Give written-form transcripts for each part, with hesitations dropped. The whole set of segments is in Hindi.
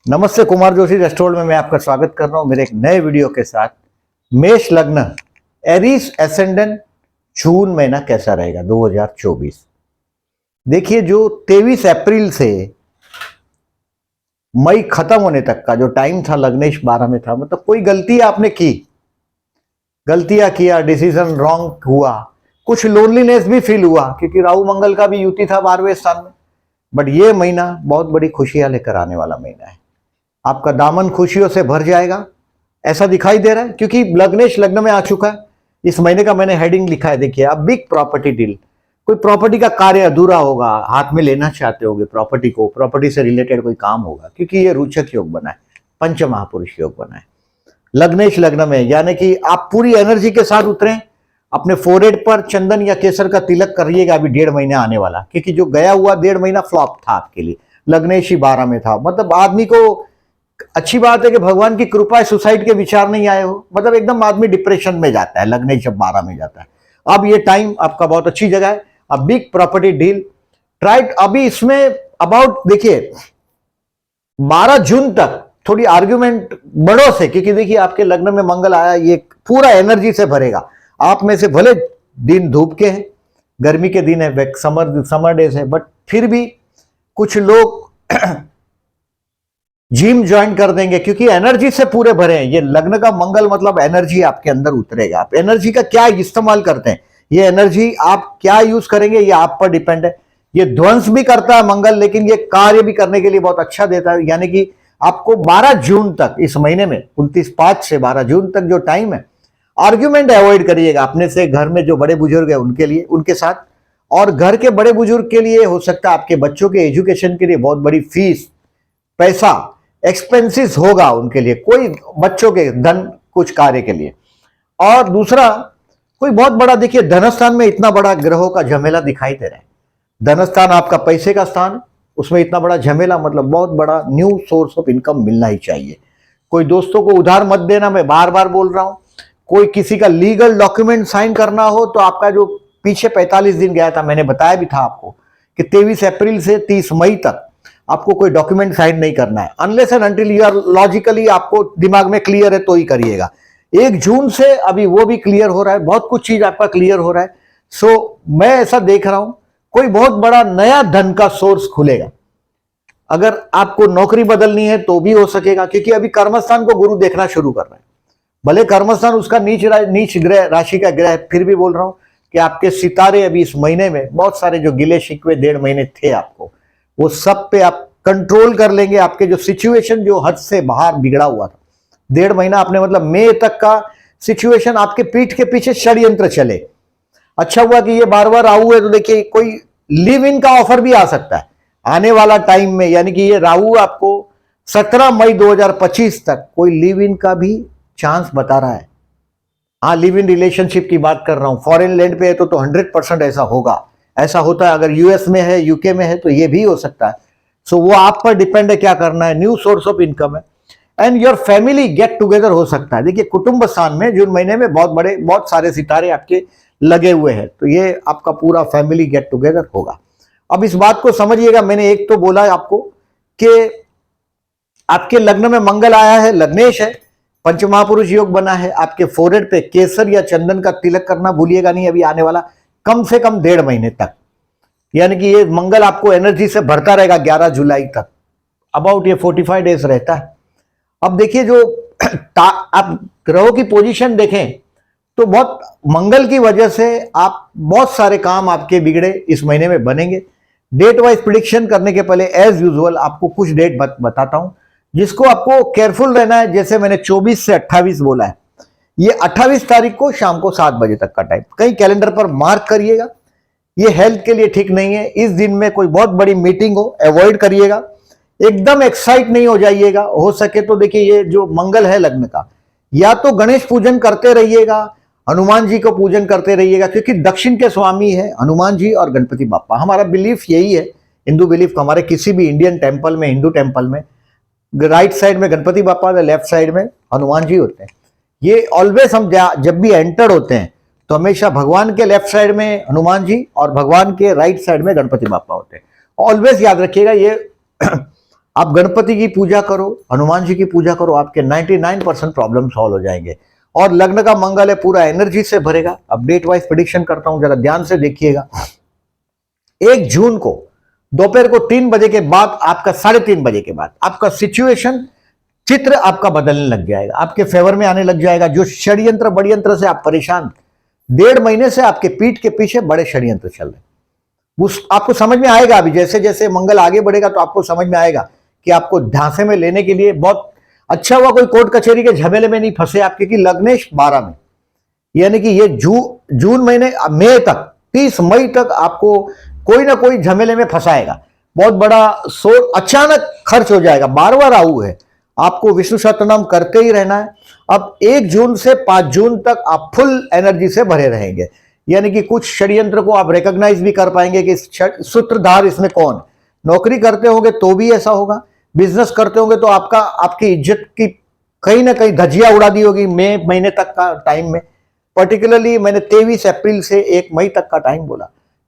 नमस्ते, कुमार जोशी रेस्टोरेंट में मैं आपका स्वागत कर रहा हूं मेरे एक नए वीडियो के साथ। मेष लग्न, एरीज एसेंडेंट, जून महीना कैसा रहेगा 2024। देखिए, जो 23 अप्रैल से मई खत्म होने तक का जो टाइम था, लग्नेश 12 में था। मतलब कोई गलती आपने की, गलतियां किया, डिसीजन रॉन्ग हुआ, कुछ लोनलीनेस भी फील हुआ क्योंकि राहु मंगल का भी युति था 12वें स्थान में। बट ये महीना बहुत बड़ी खुशियां लेकर आने वाला महीना है। आपका दामन खुशियों से भर जाएगा, ऐसा दिखाई दे रहा है क्योंकि लग्नेश लग्न में आ चुका है। इस महीने का मैंने हेडिंग लिखा है, देखिए। अब बिग प्रॉपर्टी डील, कोई प्रॉपर्टी का कार्य अधूरा होगा, हाथ में लेना चाहते होगे प्रॉपर्टी को, प्रॉपर्टी से रिलेटेड कोई काम होगा क्योंकि ये रोचक योग बना है, पंच महापुरुष योग बना है लग्नेश लग्न में। यानी कि आप पूरी एनर्जी के साथ उतरें, अपने फोरहेड पर चंदन या केसर का तिलक करिएगा अभी 1.5 महीना आने वाला, क्योंकि जो गया हुआ 1.5 महीना फ्लॉप था आपके लिए। लग्नेश ही 12 में था। मतलब आदमी को अच्छी बात है कि भगवान की कृपा है, सुसाइड के विचार नहीं आए हो। मतलब एकदम आदमी डिप्रेशन में जाता है लग्नेश जब 12 में जाता है। अब ये टाइम आपका बहुत अच्छी जगह है। अब बिग प्रॉपर्टी डील ट्राइट, अभी इसमें अबाउट देखिए 12 जून तक थोड़ी आर्ग्यूमेंट बड़ों से, क्योंकि देखिए आपके लग्न में मंगल आया, ये पूरा एनर्जी से भरेगा। आप में से भले दिन धूप के हैं, गर्मी के दिन है, समर डेज है, बट फिर भी कुछ लोग जिम ज्वाइन कर देंगे क्योंकि एनर्जी से पूरे भरे हैं। ये लग्न का मंगल मतलब एनर्जी आपके अंदर उतरेगा। आप एनर्जी का क्या इस्तेमाल करते हैं, ये एनर्जी आप क्या यूज करेंगे, ये आप पर डिपेंड है। ये ध्वंस भी करता है मंगल, लेकिन ये कार्य भी करने के लिए बहुत अच्छा देता है। यानी कि आपको 12 जून तक, इस महीने में 29/5 से 12 जून तक जो टाइम है, आर्ग्यूमेंट अवॉइड करिएगा अपने से। घर में जो बड़े बुजुर्ग है उनके लिए, उनके साथ, और घर के बड़े बुजुर्ग के लिए हो सकता है आपके बच्चों के एजुकेशन के लिए बहुत बड़ी फीस, पैसा, एक्सपेंसिस होगा उनके लिए, कोई बच्चों के धन कुछ कार्य के लिए। और दूसरा, कोई बहुत बड़ा, देखिए धनस्थान में इतना बड़ा ग्रहों का झमेला दिखाई दे रहा है। धनस्थान आपका पैसे का स्थान, उसमें इतना बड़ा झमेला, मतलब बहुत बड़ा न्यू सोर्स ऑफ इनकम मिलना ही चाहिए। कोई दोस्तों को उधार मत देना, मैं बार बार बोल रहा हूं। कोई किसी का लीगल डॉक्यूमेंट साइन करना हो तो आपका जो पीछे 45 दिन गया था, मैंने बताया भी था आपको कि 23 अप्रैल से 30 मई तक आपको कोई डॉक्यूमेंट साइन नहीं करना है, unless and until you are logically, आपको दिमाग में क्लियर है तो ही करिएगा। 1 जून से अभी वो भी क्लियर हो रहा है, बहुत कुछ चीज आपका क्लियर हो रहा है। सो मैं ऐसा देख रहा हूं, कोई बहुत बड़ा नया धन का सोर्स खुलेगा। अगर आपको नौकरी बदलनी है तो भी हो सकेगा, क्योंकि अभी कर्मस्थान को गुरु देखना शुरू कर रहा है। भले कर्मस्थान उसका नीच ग्रह, राशि का ग्रह, फिर भी बोल रहा हूं कि आपके सितारे अभी इस महीने में बहुत सारे जो गिले शिकवे 1.5 महीने थे आपको, वो सब पे आप कंट्रोल कर लेंगे। आपके जो सिचुएशन जो हद से बाहर बिगड़ा हुआ था 1.5 महीना आपने, मतलब मई तक का सिचुएशन आपके पीठ के पीछे षड्यंत्र चले। अच्छा हुआ कि ये बार बार राहु है, तो देखिए कोई लिव इन का ऑफर भी आ सकता है आने वाला टाइम में। यानी कि ये राहु आपको 17 मई 2025 तक कोई लिव इन का भी चांस बता रहा है। हाँ, लिव इन रिलेशनशिप की बात कर रहा हूं। फॉरेन लैंड पे है तो 100% ऐसा होगा, ऐसा होता है। अगर यूएस में है, यूके में है, तो ये भी हो सकता है। सो वो आप पर डिपेंड है क्या करना है। न्यू सोर्स ऑफ इनकम है and your family get together हो सकता है। देखिए कुटुंब स्थान में जून महीने में बहुत सारे सितारे आपके लगे हुए हैं, तो ये आपका पूरा फैमिली गेट टुगेदर होगा। अब इस बात को समझिएगा, मैंने एक तो बोला आपको कि आपके लग्न में मंगल आया है, लग्नेश है, पंचमहापुरुष योग बना है। आपके फोरहेड पे केसर या चंदन का तिलक करना भूलिएगा नहीं अभी आने वाला कम से कम 1.5 महीने तक। यानी कि ये मंगल आपको एनर्जी से भरता रहेगा 11 जुलाई तक, अबाउट ये 45 डेज रहता है। अब देखिए जो आप ग्रहों की पोजीशन देखें तो बहुत मंगल की वजह से आप बहुत सारे काम आपके बिगड़े इस महीने में बनेंगे। डेट वाइज प्रिडिक्शन करने के पहले एज यूजुअल आपको कुछ डेट बताता हूं जिसको आपको केयरफुल रहना है। जैसे मैंने 24 से 28 बोला है, ये 28 तारीख को शाम को 7 बजे तक का टाइम कहीं कैलेंडर पर मार्क करिएगा। ये हेल्थ के लिए ठीक नहीं है। इस दिन में कोई बहुत बड़ी मीटिंग हो अवॉइड करिएगा। एकदम एक्साइट नहीं हो जाइएगा। हो सके तो देखिए ये जो मंगल है लग्न का, या तो गणेश पूजन करते रहिएगा, हनुमान जी को पूजन करते रहिएगा, क्योंकि दक्षिण के स्वामी है हनुमान जी और गणपति बापा। हमारा बिलीफ यही है, हिंदू बिलीफ, हमारे किसी भी इंडियन टेम्पल में, हिंदू टेम्पल में राइट साइड में गणपति बापा, लेफ्ट साइड में हनुमान जी होते हैं। ये ऑलवेज हम जब भी एंटर होते हैं तो हमेशा भगवान के लेफ्ट साइड में हनुमान जी और भगवान के राइट साइड में गणपति बापा होते हैं। ऑलवेज याद रखिएगा ये आप गणपति की पूजा करो, हनुमान जी की पूजा करो, आपके 99% प्रॉब्लम सॉल्व हो जाएंगे। और लग्न का मंगल है, पूरा एनर्जी से भरेगा। अब डेट वाइज प्रिडिक्शन करता हूं, जरा ध्यान से देखिएगा। 1 जून को दोपहर को 3 बजे के बाद, आपका 3:30 बजे के बाद आपका सिचुएशन, चित्र आपका बदलने लग जाएगा, आपके फेवर में आने लग जाएगा। जो षड्यंत्र बड़यंत्र से आप परेशान 1.5 महीने से, आपके पीठ के पीछे बड़े षड्यंत्र चल रहे, उस आपको समझ में आएगा। अभी जैसे जैसे मंगल आगे बढ़ेगा तो आपको समझ में आएगा कि आपको ध्यासे में लेने के लिए बहुत अच्छा हुआ कोई कोर्ट कचहरी के झमेले में नहीं फंसे आप, क्योंकि लग्नेश 12 में, यानी कि ये जून महीने, मई तक, 30 मई तक आपको कोई ना कोई झमेले में फंसाएगा। बहुत बड़ा अचानक खर्च हो जाएगा। 12वां राहु है, आपको विष्णु सहस्त्रनाम करते ही रहना है। अब 1 जून से 5 जून तक आप फुल एनर्जी से भरे रहेंगे, यानी कि कुछ षड्यंत्र को आप रिकॉग्नाइज भी कर पाएंगे कि सूत्रधार इसमें कौन। नौकरी करते होंगे तो भी ऐसा होगा, बिजनेस करते होंगे तो आपकी इज्जत की कहीं ना कहीं धज्जियां उड़ा दी होगी मई महीने तक का टाइम में। पर्टिकुलरली मैंने 23 अप्रैल से 1 मई तक का टाइम बोला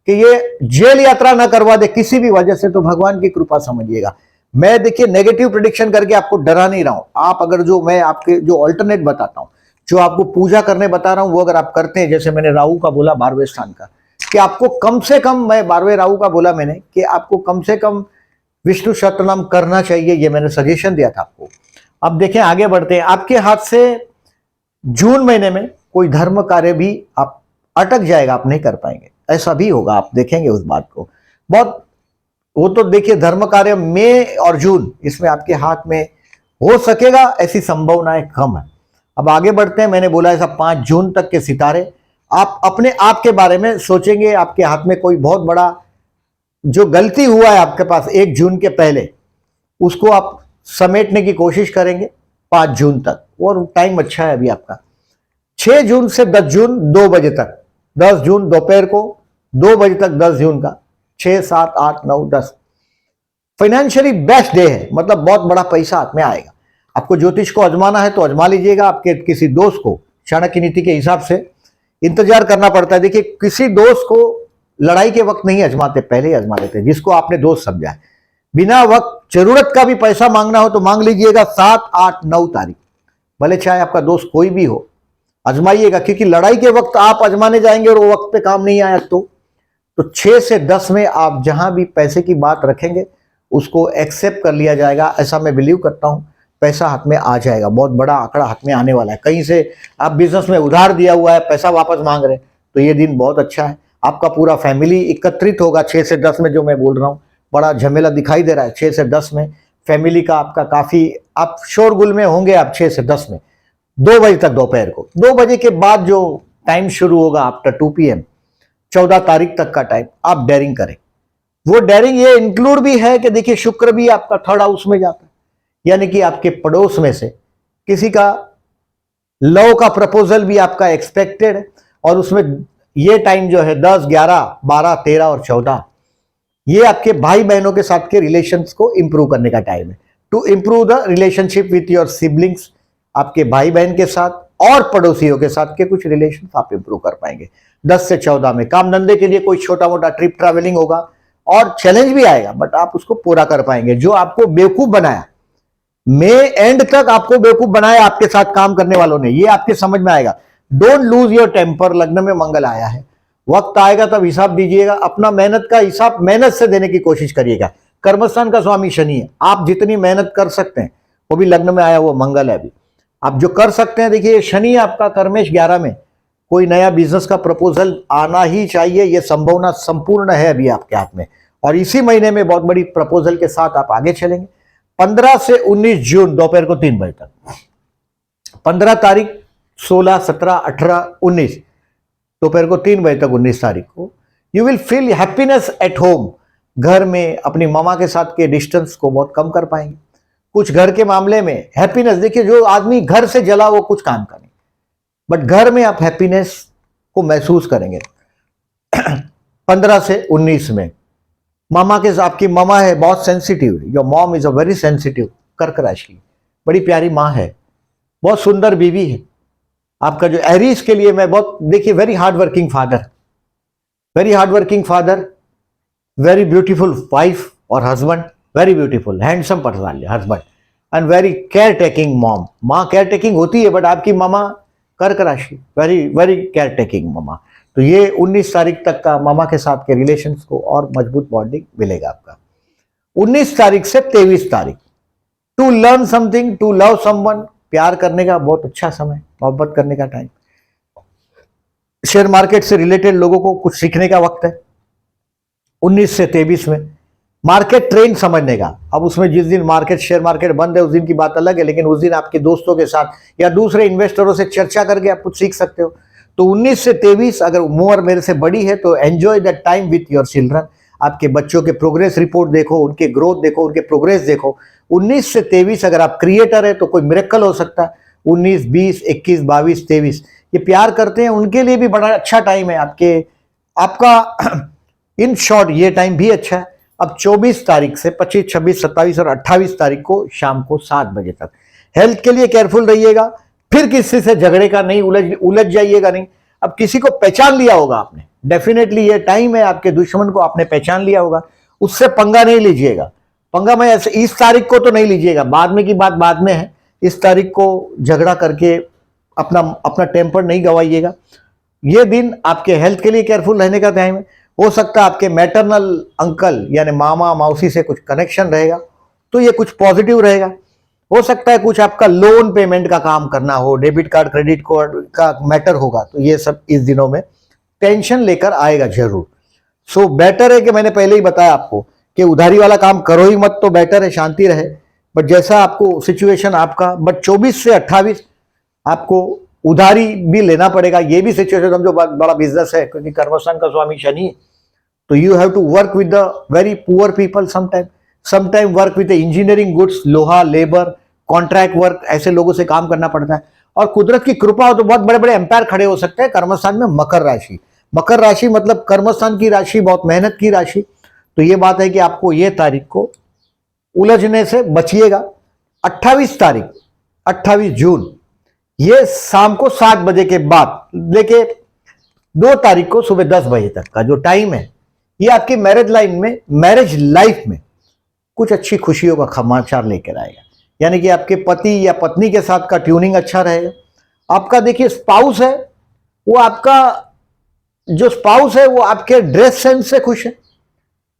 कि ये जेल यात्रा ना करवा दे किसी भी वजह से, तो भगवान की कृपा समझिएगा। मैं देखिए नेगेटिव प्रेडिक्शन करके आपको डरा नहीं रहा हूं। आप अगर जो मैं आपके जो ऑल्टरनेट बताता हूं, जो आपको पूजा करने बता रहा हूं, वो अगर आप करते हैं, जैसे मैंने राहु का बोला 12वें स्थान का, कि आपको कम से कम, मैं 12वें राहु का बोला मैंने कि आपको कम से कम विष्णु सहस्त्रनाम करना चाहिए, ये मैंने सजेशन दिया था आपको। अब देखें आगे बढ़ते हैं। आपके हाथ से जून महीने में कोई धर्म कार्य भी आप अटक जाएगा, आप नहीं कर पाएंगे, ऐसा भी होगा, आप देखेंगे उस बात को। बहुत वो तो देखिए धर्म कार्य मई और जून, इसमें आपके हाथ में हो सकेगा, ऐसी संभावनाएं कम है। अब आगे बढ़ते हैं। मैंने बोला ऐसा 5 जून तक के सितारे, आप अपने आप के बारे में सोचेंगे, आपके हाथ में कोई बहुत बड़ा जो गलती हुआ है आपके पास 1 जून के पहले, उसको आप समेटने की कोशिश करेंगे 5 जून तक, और टाइम अच्छा है अभी आपका। 6 जून से 10 जून 2 बजे तक, 10 जून दोपहर को 2 बजे तक, 10 जून का 6, 7, 8, 9, 10 फाइनेंशियली बेस्ट डे है, मतलब बहुत बड़ा पैसा हाथ में आएगा। आपको ज्योतिष को आजमाना है तो आजमा लीजिएगा। आपके किसी दोस्त को चाणक्य नीति के हिसाब से इंतजार करना पड़ता है। देखिए किसी दोस्त को लड़ाई के वक्त नहीं आजमाते, पहले ही आजमा लेते हैं, जिसको आपने दोस्त समझा है। बिना वक्त जरूरत का भी पैसा मांगना हो तो मांग लीजिएगा 7, 8, 9 तारीख, भले चाहे आपका दोस्त कोई भी हो, आजमाइएगा। क्योंकि लड़ाई के वक्त आप आजमाने जाएंगे और वो वक्त पे काम नहीं आया तो 6 से 10 में आप जहां भी पैसे की बात रखेंगे उसको एक्सेप्ट कर लिया जाएगा, ऐसा मैं बिलीव करता हूं। पैसा हाथ में आ जाएगा, बहुत बड़ा आंकड़ा हाथ में आने वाला है। कहीं से आप बिजनेस में उधार दिया हुआ है, पैसा वापस मांग रहे हैं, तो ये दिन बहुत अच्छा है। आपका पूरा फैमिली एकत्रित होगा 6 से 10 में, जो मैं बोल रहा हूँ बड़ा झमेला दिखाई दे रहा है। 6 से 10 में फैमिली का आपका काफी, आप शोरगुल में होंगे आप 6 से 10 में। 2 बजे तक दोपहर को, 2 बजे के बाद जो टाइम शुरू होगा आफ्टर 2 PM, 14 तारीख तक का टाइम, आप डेयरिंग करें। वो डेयरिंग ये इंक्लूड भी है कि देखिए शुक्र भी आपका 3rd हाउस में जाता है, यानी कि आपके पड़ोस में से किसी का लव का प्रपोजल भी आपका एक्सपेक्टेड है। और उसमें ये टाइम जो है 10, 11, 12, 13 और 14, ये आपके भाई बहनों के साथ के रिलेशंस को इंप्रूव करने का टाइम है। To improve the relationship with your siblings, आपके भाई बहन के साथ और पड़ोसियों के साथ के कुछ रिलेशन आप इंप्रूव कर पाएंगे। 10 से 14 में काम धंधे के लिए कोई छोटा मोटा ट्रिप ट्रैवलिंग होगा और चैलेंज भी आएगा, बट आप उसको पूरा कर पाएंगे। जो आपको बेवकूफ बनाया, मई एंड तक आपको बेवकूफ बनाया आपके साथ काम करने वालों ने, ये आपके समझ में आएगा। Don't lose your temper. लग्न में मंगल आया है, वक्त आएगा तब हिसाब दीजिएगा। अपना मेहनत का हिसाब मेहनत से देने की कोशिश करिएगा। कर्मस्थान का स्वामी शनि है, आप जितनी मेहनत कर सकते हैं, वो भी लग्न में आया वो मंगल है। अभी आप जो कर सकते हैं, देखिए शनि आपका कर्मेश 11 में, कोई नया बिजनेस का प्रपोजल आना ही चाहिए, ये संभावना संपूर्ण है अभी आपके हाथ में। और इसी महीने में बहुत बड़ी प्रपोजल के साथ आप आगे चलेंगे। 15 से 19 जून दोपहर को 3 बजे तक, 15 तारीख, 16, 17, 18, 19 दोपहर को 3 बजे तक, 19 तारीख को you will feel happiness at home. घर में अपनी मामा के साथ के डिस्टेंस को बहुत कम कर पाएंगे। कुछ घर के मामले में हैप्पीनेस, देखिए जो आदमी घर से जला वो कुछ काम का नहीं, बट घर में आप हैप्पीनेस को महसूस करेंगे। 15 से 19 में मामा के, आपकी मामा है बहुत sensitive, your mom is a very sensitive, कर्क राशि, बड़ी प्यारी माँ है, बहुत सुंदर बीवी है। आपका जो एरीज के लिए मैं बहुत, देखिए very hard working father, very hard working father, very beautiful wife और husband, very beautiful, handsome personality, husband and very care taking mom. माँ केयर टेकिंग होती है, बट आपकी मामा कर्क राशि, वेरी वेरी केयर टेकिंग मामा। तो ये 19 तारीख तक का मामा के साथ के रिलेशंस को और मजबूत बॉन्डिंग मिलेगा आपका। 19 तारीख से 23 तारीख, to learn something, to love someone, प्यार करने का बहुत अच्छा समय, मोहब्बत करने का टाइम। शेयर मार्केट से रिलेटेड लोगों को कुछ सीखने का वक्त है 19 से 23 में। मार्केट ट्रेंड समझने का, अब उसमें जिस दिन मार्केट, शेयर मार्केट बंद है उस दिन की बात अलग है, लेकिन उस दिन आपके दोस्तों के साथ या दूसरे इन्वेस्टरों से चर्चा करके आप कुछ सीख सकते हो। तो 19 से 23, अगर उम्र मेरे से बड़ी है तो enjoy the time with your children. आपके बच्चों के प्रोग्रेस रिपोर्ट देखो, उनके ग्रोथ देखो, उनके प्रोग्रेस देखो। 19 से 23 अगर आप क्रिएटर है तो कोई मिरेकल हो सकता है। 19, 20, 21, 22, 23 ये प्यार करते हैं उनके लिए भी बड़ा अच्छा टाइम है आपका इन शॉर्ट ये टाइम भी अच्छा है। अब 24 तारीख से 25, 26, 27 और 28 तारीख को शाम को 7 बजे तक हेल्थ के लिए केयरफुल रहिएगा। फिर किसी से झगड़े का नहीं, उलझ जाइएगा नहीं। अब किसी को पहचान लिया होगा आपने, डेफिनेटली ये टाइम है, आपके दुश्मन को आपने पहचान लिया होगा, उससे पंगा नहीं लीजिएगा। पंगा मैं ऐसे इस तारीख को तो नहीं लीजिएगा, बाद में की बात बाद में है। इस तारीख को झगड़ा करके अपना टेम्पर नहीं गवाइएगा। ये दिन आपके हेल्थ के लिए केयरफुल रहने का टाइम है। हो सकता है आपके मैटरनल अंकल यानी मामा मौसी से कुछ कनेक्शन रहेगा, तो ये कुछ पॉजिटिव रहेगा। हो सकता है कुछ आपका लोन पेमेंट का काम करना हो, डेबिट कार्ड क्रेडिट कार्ड का मैटर होगा, तो ये सब इस दिनों में टेंशन लेकर आएगा जरूर। सो बेटर है कि मैंने पहले ही बताया आपको कि उधारी वाला काम करो ही मत, तो बेटर है, शांति रहे। बट जैसा आपको सिचुएशन आपका, बट 24 से 28 आपको उधारी भी लेना पड़ेगा। ये भी सिचुएशन समझो बड़ा बिजनेस है, क्योंकि कर्मस्थान का स्वामी शनि है। तो you have to work with the very poor people sometime work with engineering goods, लोहा, लेबर, कॉन्ट्रैक्ट वर्क, ऐसे लोगों से काम करना पड़ता है। और कुदरत की कृपा हो तो बहुत बड़े बड़े एम्पायर खड़े हो सकते हैं कर्मस्थान में। मकर राशि मतलब कर्मस्थान की राशि, बहुत मेहनत की राशि। तो ये बात है कि आपको ये तारीख को उलझने से बचिएगा। 28 तारीख, 28 जून, ये शाम को 7 बजे के बाद लेके 2 तारीख को सुबह 10 बजे तक का जो टाइम है, ये आपकी मैरिज लाइफ में कुछ अच्छी खुशियों का समाचार लेकर आएगा। यानी कि आपके पति या पत्नी के साथ का ट्यूनिंग अच्छा रहेगा। आपका देखिए स्पाउस है, वो आपका जो स्पाउस है वो आपके ड्रेस सेंस से खुश है।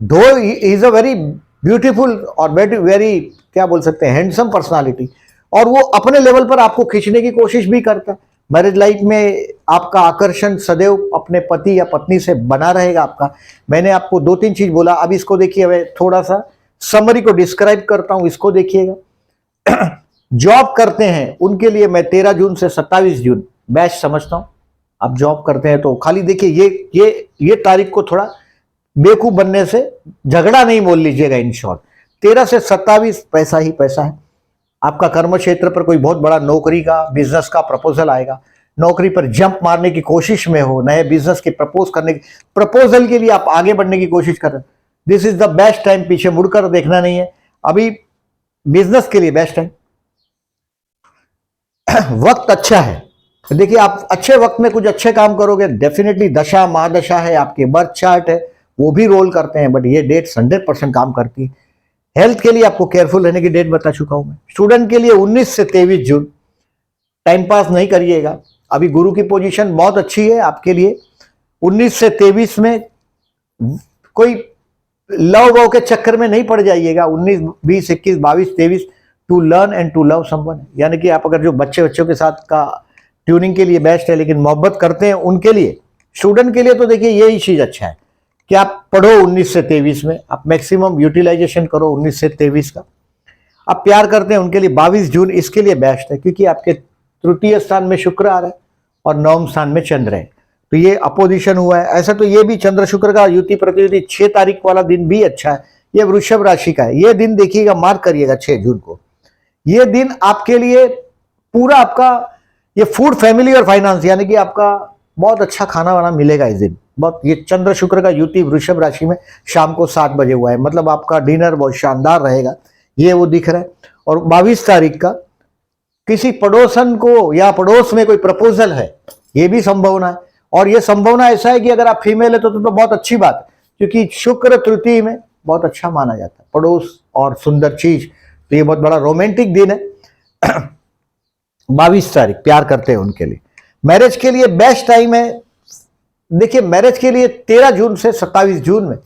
दो इज अ वेरी ब्यूटीफुल और वेरी क्या बोल सकते हैं, हैंडसम पर्सनालिटी, और वो अपने लेवल पर आपको खींचने की कोशिश भी करता है। मैरिज लाइफ में आपका आकर्षण सदैव अपने पति या पत्नी से बना रहेगा आपका। मैंने आपको 2-3 चीज बोला, अब इसको देखिए, मैं थोड़ा सा समरी को डिस्क्राइब करता हूं, इसको देखिएगा। जॉब करते हैं उनके लिए मैं 13 जून से 27 जून बेस्ट समझता हूं। आप जॉब करते हैं तो खाली देखिए ये तारीख को थोड़ा बेवकूफ बनने से झगड़ा नहीं बोल लीजिएगा। इन शॉर्ट 13 से 27 पैसा ही पैसा है। आपका कर्म क्षेत्र पर कोई बहुत बड़ा नौकरी का, बिजनेस का प्रपोजल आएगा। नौकरी पर जंप मारने की कोशिश में हो, नए बिजनेस के प्रपोजल के लिए आप आगे बढ़ने की कोशिश कर रहे हैं, this is the best time. पीछे मुड़कर देखना नहीं है, अभी बिजनेस के लिए बेस्ट टाइम। वक्त अच्छा है। देखिए आप अच्छे वक्त में कुछ अच्छे काम करोगे, डेफिनेटली दशा महादशा है, आपके बर्थ चार्ट है, वो भी रोल करते हैं, बट ये डेट 100% काम करती है। हेल्थ के लिए आपको केयरफुल रहने की डेट बता चुका हूं मैं। स्टूडेंट के लिए 19 से 23 जून, टाइम पास नहीं करिएगा। अभी गुरु की पोजीशन बहुत अच्छी है आपके लिए। 19 से 23 में कोई लव के चक्कर में नहीं पड़ जाइएगा। 19, 20, 21, 22, 23 to learn and to love someone, यानी कि आप अगर जो बच्चों के साथ का ट्यूनिंग के लिए बेस्ट है, लेकिन मोहब्बत करते हैं उनके लिए, स्टूडेंट के लिए तो देखिए यही चीज अच्छा है कि आप पढ़ो 19 से 23 में, आप मैक्सिमम यूटिलाइजेशन करो 19 से 23 का। आप प्यार करते हैं उनके लिए 22 जून इसके लिए बेस्ट है, क्योंकि आपके तृतीय स्थान में शुक्र आ रहा है और 9वें स्थान में चंद्र है, तो ये अपोजिशन हुआ है। ऐसा तो ये भी चंद्र शुक्र का युति प्रतियुति 6 तारीख वाला दिन भी अच्छा है। ये वृषभ राशि का है। ये दिन देखिएगा, मार्क करिएगा 6 जून को। ये दिन आपके लिए पूरा आपका ये फूड, फैमिली और फाइनेंस, यानी कि आपका बहुत अच्छा खाना वाना मिलेगा इस दिन। बहुत ये चंद्र शुक्र का युति वृषभ राशि में शाम को 7 बजे हुआ है, मतलब आपका डिनर बहुत शानदार रहेगा, ये वो दिख रहा है। और 22 तारीख का किसी पड़ोसन को या पड़ोस में कोई प्रपोजल है, ये भी संभावना है। और ये संभावना ऐसा है कि अगर आप फीमेल है तो बहुत अच्छी बात है, क्योंकि शुक्र तृतीय में बहुत अच्छा माना जाता है, पड़ोस और सुंदर चीज, तो ये बहुत बड़ा रोमांटिक दिन है। 22 तारीख प्यार करते हैं उनके लिए। मैरिज के लिए बेस्ट टाइम है, देखिए मैरिज के लिए 13 जून से 27 जून में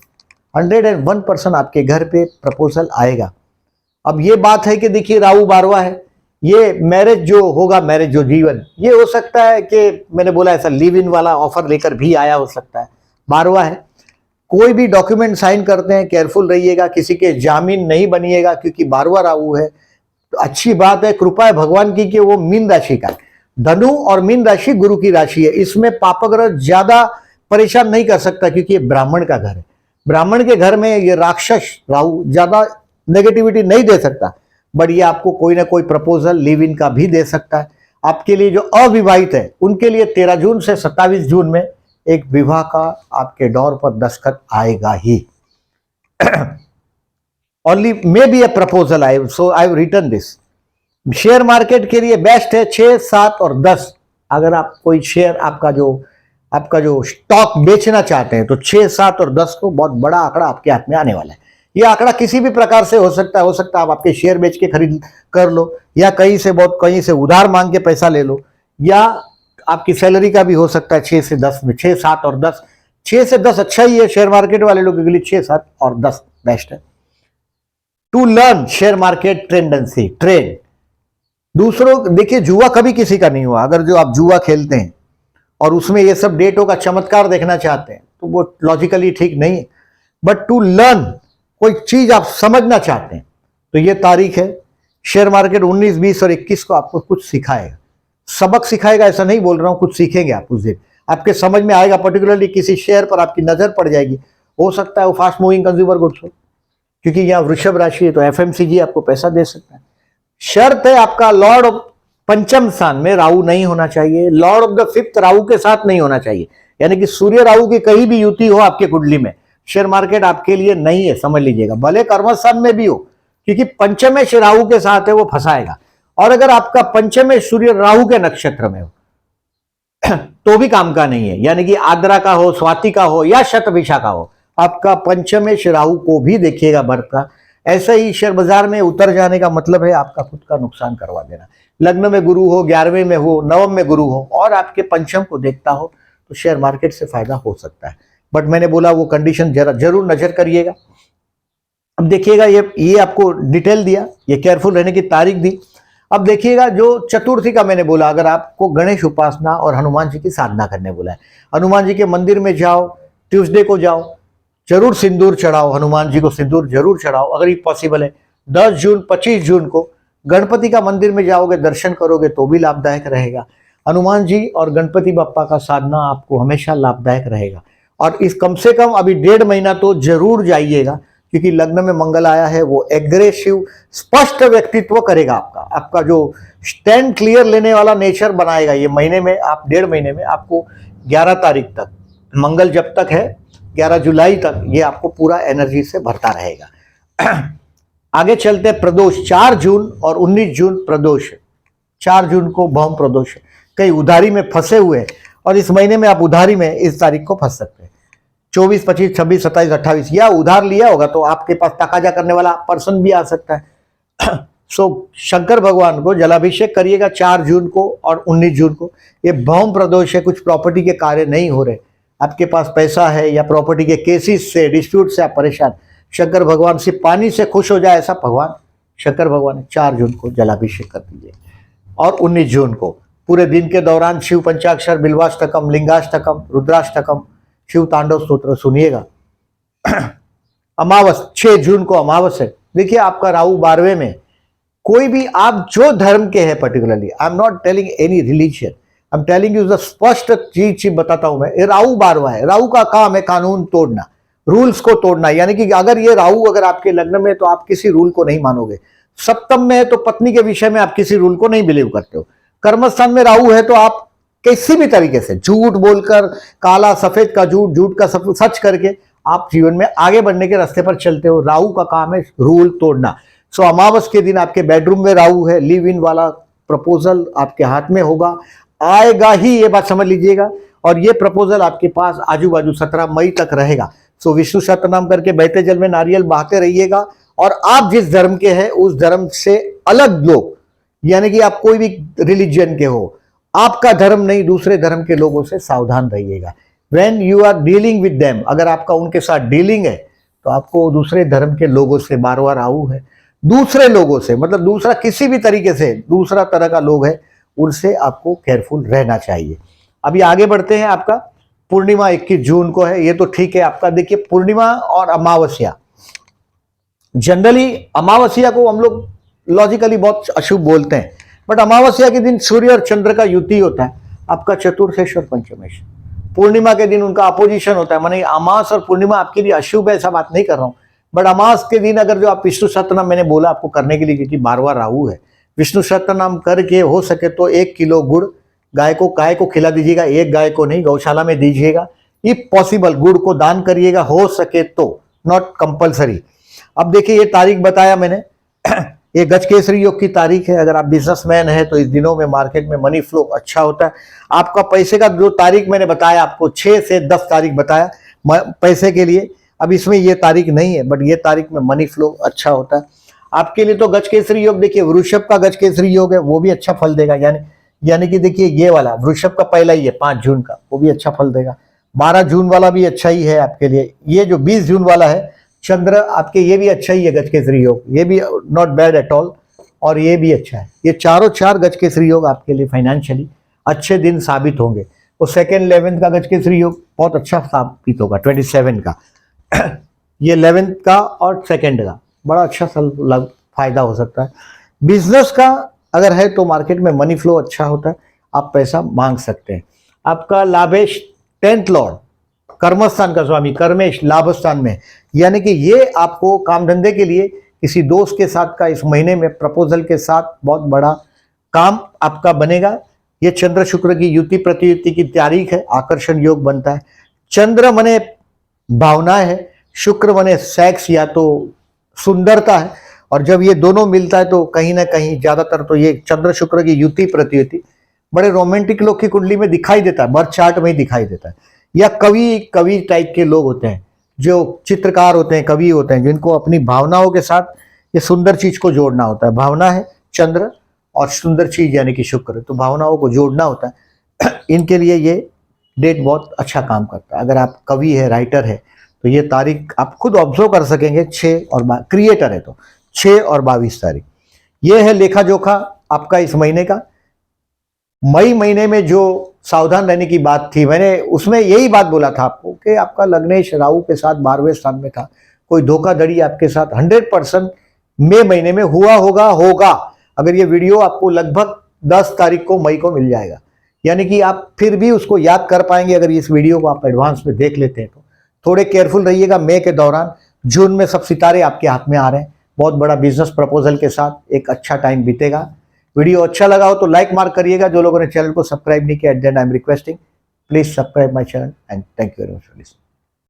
101% आपके घर पे प्रपोजल आएगा। अब ये बात है कि देखिए राहु 12वां है, ये मैरिज जो होगा, मैरिज जो जीवन, ये हो सकता है कि मैंने बोला ऐसा लिव इन वाला ऑफर लेकर भी आया हो सकता है। 12वां है, कोई भी डॉक्यूमेंट साइन करते हैं केयरफुल रहिएगा, किसी के जामीन नहीं बनिएगा क्योंकि 12वां राहु है। तो अच्छी बात है, कृपा है भगवान की कि वो मीन राशि का है। धनु और मीन राशि गुरु की राशि है, इसमें पापग्रह ज्यादा परेशान नहीं कर सकता क्योंकि ये ब्राह्मण का घर है। ब्राह्मण के घर में ये राक्षस राहु ज्यादा नेगेटिविटी नहीं दे सकता, बट ये आपको कोई ना कोई प्रपोजल लिव इन का भी दे सकता है। आपके लिए जो अविवाहित है उनके लिए 13 जून से 27 जून में एक विवाह का आपके डोर पर दस्तखत आएगा ही। Only may be a proposal I, so I have written this. Share market के लिए बेस्ट है 6, 7 और 10। अगर आप कोई शेयर आपका जो स्टॉक बेचना चाहते हैं तो 6, 7 और 10 को बहुत बड़ा आंकड़ा आपके हाथ में आने वाला है। ये आंकड़ा किसी भी प्रकार से हो सकता है आप आपके शेयर बेच के खरीद कर लो, या कहीं से उधार मांग के पैसा ले लो, या आपकी सैलरी का भी हो सकता है 6 से 10 में। 6, 7 और 10, 6 से 10 अच्छा ही है शेयर मार्केट वाले लोगों के लिए, 6, 7 और 10 बेस्ट है। To learn share market tendency trade. दूसरों, देखिए जुआ कभी किसी का नहीं हुआ। अगर जो आप जुआ खेलते हैं और उसमें ये सब डेटों का चमत्कार देखना चाहते हैं तो वो लॉजिकली ठीक नहीं है। बट टू लर्न, कोई चीज आप समझना चाहते हैं तो ये तारीख है। शेयर मार्केट 19, 20 और 21 को आपको कुछ सिखाएगा, सबक सिखाएगा ऐसा नहीं बोल रहा हूं, कुछ सीखेंगे आप उस दिन, आपके समझ में आएगा। पर्टिकुलरली किसी शेयर पर आपकी नजर पड़ जाएगी, हो सकता है वो फास्ट मूविंग कंज्यूमर गुड्स हो, क्योंकि यहाँ वृषभ राशि है तो एफएमसीजी आपको पैसा दे सकता है। शर्त है आपका लॉर्ड ऑफ पंचम स्थान में राहु नहीं होना चाहिए, Lord of the 5th Rahu के साथ नहीं होना चाहिए, यानी कि सूर्य राहु की कहीं भी युति हो आपके कुंडली में, शेयर मार्केट आपके लिए नहीं है, समझ लीजिएगा। भले कर्मस्थान में भी हो, क्योंकि पंचमेश राहु के साथ है, वो फंसाएगा। और अगर आपका पंचमेश सूर्य राहु के नक्षत्र में हो तो भी काम का नहीं है, यानी कि आद्रा का हो, स्वाति का हो या शतभिषा का हो, आपका पंचमेश राहु को भी देखिएगा बढ़ता। ऐसे ही शेयर बाजार में उतर जाने का मतलब है आपका खुद का नुकसान करवा देना। लग्न में गुरु हो, 11वें में हो, 9वें में गुरु हो और आपके पंचम को देखता हो तो शेयर मार्केट से फायदा हो सकता है। बट मैंने बोला वो कंडीशन जरूर नजर करिएगा। अब देखिएगा, ये आपको डिटेल दिया, ये केयरफुल रहने की तारीख दी। अब देखिएगा जो चतुर्थी का मैंने बोला, अगर आपको गणेश उपासना और हनुमान जी की साधना करने बोला है, हनुमान जी के मंदिर में जाओ, ट्यूसडे को जाओ, जरूर सिंदूर चढ़ाओ, हनुमान जी को सिंदूर जरूर चढ़ाओ अगर ये पॉसिबल है। 10 जून 25 जून को गणपति का मंदिर में जाओगे, दर्शन करोगे तो भी लाभदायक रहेगा। हनुमान जी और गणपति बप्पा का साधना आपको हमेशा लाभदायक रहेगा। और इस कम से कम अभी 1.5 महीना तो जरूर जाइएगा, क्योंकि लग्न में मंगल आया है, वो एग्रेसिव स्पष्ट व्यक्तित्व करेगा। आपका जो स्टैंड क्लियर लेने वाला नेचर बनाएगा ये महीने में। आप 1.5 महीने में आपको 11 तारीख तक, मंगल जब तक है 11 जुलाई तक, ये आपको पूरा एनर्जी से भरता रहेगा। आगे चलते हैं प्रदोष, 4 जून और 19 जून प्रदोष। 4 जून को भौम प्रदोष, कई उधारी में फंसे हुए हैं और इस महीने में आप उधारी में इस तारीख को फंस सकते हैं। 24, 25, 26, 27, 28 या उधार लिया होगा तो आपके पास तकाजा करने वाला पर्सन भी आ सकता है। सो शंकर भगवान को जलाभिषेक करिएगा 4 जून को और 19 जून को। ये भौम प्रदोष है, कुछ प्रॉपर्टी के कार्य नहीं हो रहे, आपके पास पैसा है या प्रॉपर्टी के केसेस से, डिस्प्यूट से आप परेशान, शंकर भगवान से पानी से खुश हो जाए ऐसा भगवान शंकर भगवान 4 जून को जलाभिषेक कर दीजिए। और 19 जून को पूरे दिन के दौरान शिव पंचाक्षर, बिल्वाष्टकम, लिंगाष्टकम, रुद्राष्टकम, शिव तांडव स्तोत्र सुनिएगा। अमावस 6 जून को अमावस है। देखिए आपका राहु 12वें में, कोई भी आप जो धर्म के हैं particularly, I am not telling any religion, I am telling you the स्पष्ट चीज बताता हूं मैं। राहु 12वां है, राहु का काम है कानून तोड़ना, रूल्स को तोड़ना, यानी कि अगर ये राहु अगर आपके लग्न में तो आप किसी रूल को नहीं मानोगे। सप्तम में है तो पत्नी के विषय में आप किसी रूल को नहीं बिलीव करते हो। कर्मस्थान में राहु है तो आप किसी भी तरीके से झूठ बोलकर, काला सफेद का झूठ, झूठ का सच करके आप जीवन में आगे बढ़ने के रास्ते पर चलते हो। राहु का काम है रूल तोड़ना। सो अमावस के दिन आपके बेडरूम में राहु है, लिव इन वाला प्रपोजल आपके हाथ में होगा, आएगा ही, ये बात समझ लीजिएगा। और ये प्रपोजल आपके पास आजू बाजू 17 मई तक रहेगा। सो विष्णु सहस्त्रनाम करके बहते जल में नारियल बहाते रहिएगा। और आप जिस धर्म के हैं उस धर्म से अलग लोग, यानी कि आप कोई भी रिलीजन के हो, आपका धर्म नहीं दूसरे धर्म के लोगों से सावधान रहिएगा। When you are dealing with them, अगर आपका उनके साथ डीलिंग है तो आपको दूसरे धर्म के लोगों से, बार बार राहु है, दूसरे लोगों से, मतलब दूसरा किसी भी तरीके से दूसरा तरह का लोग है, उनसे आपको केयरफुल रहना चाहिए। अभी आगे बढ़ते हैं। आपका पूर्णिमा 21 जून को है, ये तो ठीक है। आपका देखिए पूर्णिमा और अमावस्या, जनरली अमावस्या को हम लोग लॉजिकली बहुत अशुभ बोलते हैं, बट अमावस्या के दिन सूर्य और चंद्र का युति होता है आपका चतुर्थेश और पंचमेश। पूर्णिमा के दिन उनका अपोजिशन होता है, माने अमास और पूर्णिमा आपके लिए अशुभ है, ऐसा बात नहीं कर रहा हूं, बट अमास के दिन अगर जो आप विष्णु सहस्त्रनाम मैंने बोला आपको करने के लिए, क्योंकि बार बार राहु है, विष्णु सहस्त्रनाम करके हो सके तो 1 किलो गुड़ गाय को खिला दीजिएगा। एक गाय को नहीं, गौशाला में दीजिएगा। इफ पॉसिबल गुड़ को दान करिएगा हो सके तो, नॉट कंपलसरी। अब देखिए ये तारीख बताया मैंने, ये गजकेसरी योग की तारीख है। अगर आप बिजनेसमैन है तो इस दिनों में मार्केट में मनी फ्लो अच्छा होता है। आपका पैसे का जो तारीख मैंने बताया आपको 6 से 10 तारीख बताया पैसे के लिए, अब इसमें ये तारीख नहीं है, बट ये तारीख में मनी फ्लो अच्छा होता है आपके लिए। तो गजकेसरी योग देखिए, वृषभ का गजकेसरी योग है, वो भी अच्छा फल देगा। यानी कि देखिए ये वाला वृषभ का पहला ही है 5 जून का, वो भी अच्छा फल देगा। 12 जून वाला भी अच्छा ही है आपके लिए। ये जो 20 जून वाला है चंद्र आपके, ये भी अच्छा ही है गजकेसरी योग, ये भी नॉट बैड एट ऑल, और ये भी अच्छा है। ये चारों 4 गजकेसरी योग आपके लिए फाइनेंशियली अच्छे दिन साबित होंगे। तो 2nd 11th का गजकेसरी योग बहुत अच्छा साबित होगा, 27 का ये 11th का और 2nd का बड़ा अच्छा फायदा हो सकता है। बिजनेस का अगर है तो मार्केट में मनी फ्लो अच्छा होता है, आप पैसा मांग सकते हैं। आपका लाभेश 10th लॉर्ड, कर्मस्थान का स्वामी कर्मेश लाभस्थान में, यानी कि ये आपको काम धंधे के लिए किसी दोस्त के साथ का इस महीने में प्रपोजल के साथ बहुत बड़ा काम आपका बनेगा। ये चंद्र शुक्र की युति प्रतियुति की तारीख है, आकर्षण योग बनता है। चंद्र मने भावना है, शुक्र मने सेक्स या तो सुंदरता है, और जब ये दोनों मिलता है तो कहीं ना कहीं ज्यादातर तो ये चंद्र शुक्र की युति प्रतियुति बड़े रोमांटिक लोग की कुंडली में दिखाई देता है, बर्थ चार्ट में ही दिखाई देता है। या कवि टाइप के लोग होते हैं, जो चित्रकार होते हैं, कवि होते हैं, जिनको अपनी भावनाओं के साथ ये सुंदर चीज को जोड़ना होता है। भावना है चंद्र और सुंदर चीज यानी कि शुक्र, तो भावनाओं को जोड़ना होता है। इनके लिए ये डेट बहुत अच्छा काम करता है। अगर आप कवि है, राइटर है, तो ये तारीख आप खुद ऑब्जर्व कर सकेंगे। 6 और क्रिएटर है तो 6 और 22 तारीख ये है लेखा जोखा आपका इस महीने का। मई महीने में जो सावधान रहने की बात थी, मैंने उसमें यही बात बोला था आपको कि आपका लग्नेश राहु के साथ 12वें स्थान में था, कोई धोखाधड़ी आपके साथ 100% मई महीने में हुआ होगा। अगर ये वीडियो आपको लगभग 10 तारीख को मई को मिल जाएगा, यानी कि आप फिर भी उसको याद कर पाएंगे अगर इस वीडियो को आप एडवांस में देख लेते हैं तो। थोड़े केयरफुल रहिएगा मई के दौरान। जून में सब सितारे आपके हाथ में आ रहे हैं, बहुत बड़ा बिजनेस प्रपोजल के साथ एक अच्छा टाइम बीतेगा। वीडियो अच्छा लगा हो तो लाइक मार्क करिएगा। जो लोगों ने चैनल को सब्सक्राइब नहीं किया, then I am requesting please subscribe my channel and thank you very much for listening.